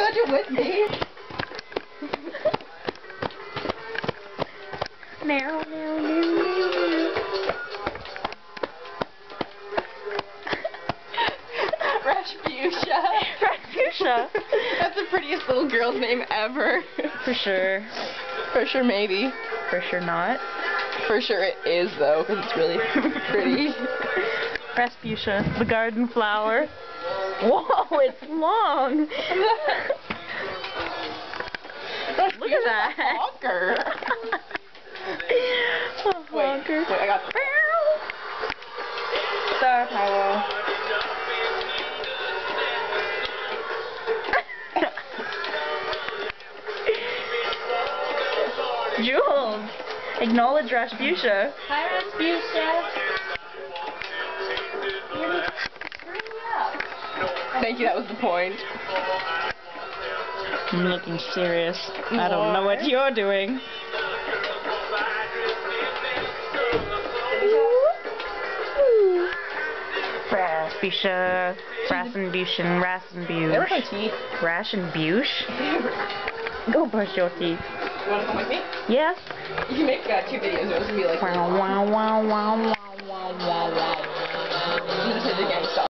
watch it with me? Now. Rasputia. Rasputia. That's the prettiest little girl's name ever. For sure. For sure, maybe. For sure not. For sure it is, though, because it's really pretty. Rasputia, the garden flower. Whoa, it's long. Look at that. Honker. Honker. Wait, I got Star power. Jules, acknowledge Rasputia. Hi, Rasputia. Thank you, that was the point. I'm looking serious. I don't know what you're doing. Rasputia. Never my teeth. Rashenbush. Go brush your teeth. You want to come with me? Yes. You can make 2 videos. It was going to be like... Wow, wow, wow, wow, wow, wow, wow, wow. I'm going to say the gang style.